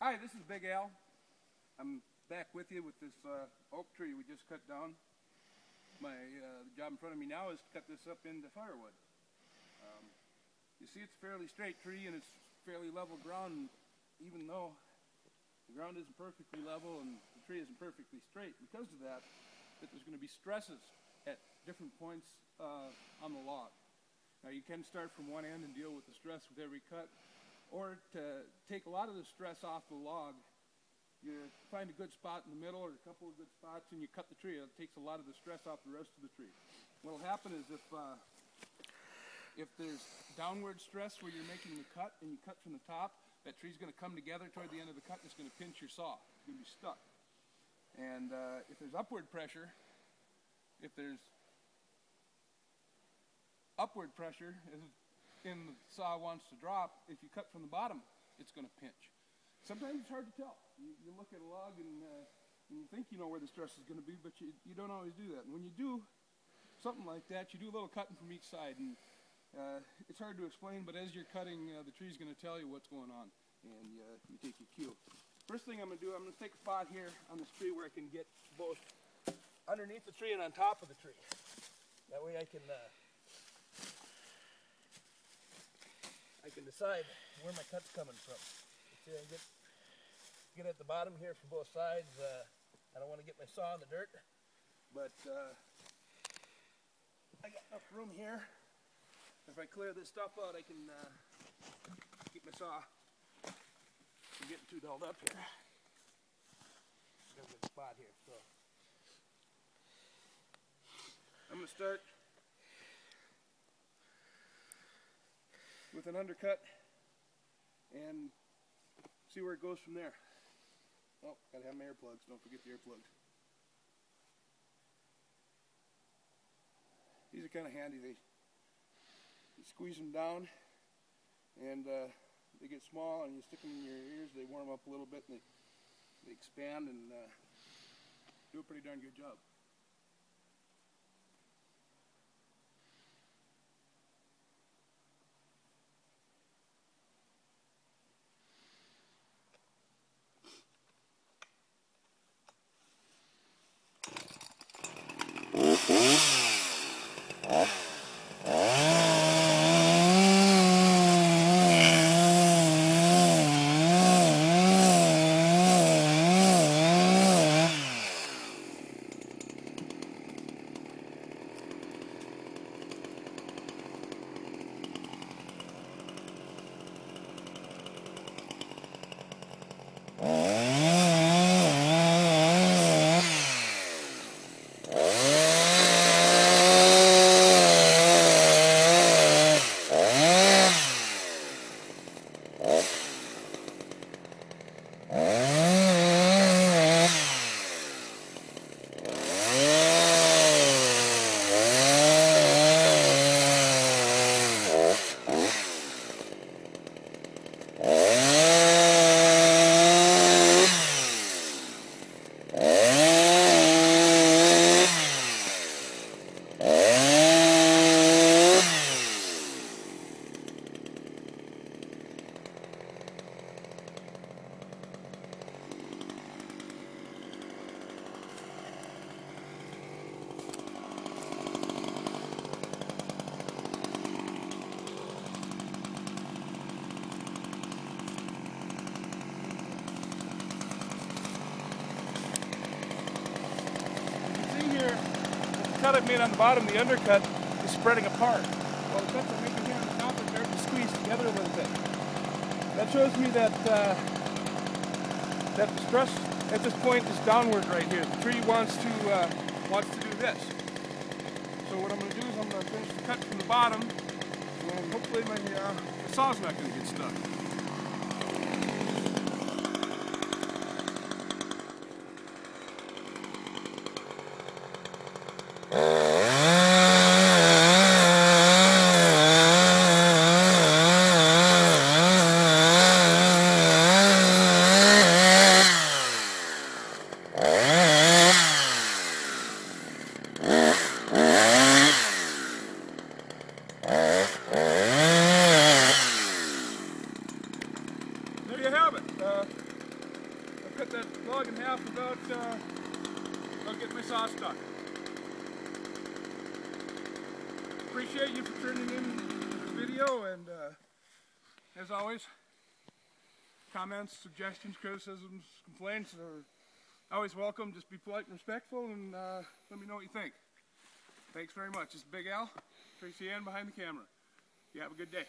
Hi, this is Big Al. I'm back with you with this oak tree we just cut down. The job in front of me now is to cut this up into firewood. You see, it's a fairly straight tree and it's fairly level ground, even though the ground isn't perfectly level and the tree isn't perfectly straight. Because of that, there's going to be stresses at different points on the log. Now, you can start from one end and deal with the stress with every cut, or to take a lot of the stress off the log, you find a good spot in the middle or a couple of good spots and you cut the tree. It takes a lot of the stress off the rest of the tree. What will happen is if there's downward stress where you're making the cut and you cut from the top, that tree's going to come together toward the end of the cut and it's going to pinch your saw. It's going to be stuck. And if there's upward pressure, as in the saw wants to drop, if you cut from the bottom, it's going to pinch. Sometimes it's hard to tell. You look at a log and you think you know where the stress is going to be, but you don't always do that. And when you do something like that, you do a little cutting from each side. And it's hard to explain, but as you're cutting, the tree's going to tell you what's going on. And you take your cue. First thing I'm going to do, I'm going to take a spot here on this tree where I can get both underneath the tree and on top of the tree. That way I can decide where my cut's coming from. See, I get at the bottom here from both sides. I don't want to get my saw in the dirt, but I got enough room here. If I clear this stuff out, I can keep my saw from getting too dulled up here. Got a good spot here, so I'm going to start with an undercut and see where it goes from there. Oh, gotta have my earplugs. Don't forget the earplugs. These are kind of handy. You squeeze them down and they get small, and you stick them in your ears. They warm up a little bit and they expand and do a pretty darn good job. The cut I've made on the bottom, the undercut, is spreading apart. Well, the cuts I'm making here on the top are starting to squeeze together a little bit. That shows me that that the stress at this point is downward right here. The tree wants to do this. So what I'm going to do is I'm going to finish the cut from the bottom, and hopefully my saw's not going to get stuck. cut that log in half without getting my saw stuck. Appreciate you for turning in this video, and as always, comments, suggestions, criticisms, complaints are always welcome. Just be polite and respectful, and let me know what you think. Thanks very much. This is Big Al, Tracy Ann behind the camera. You have a good day.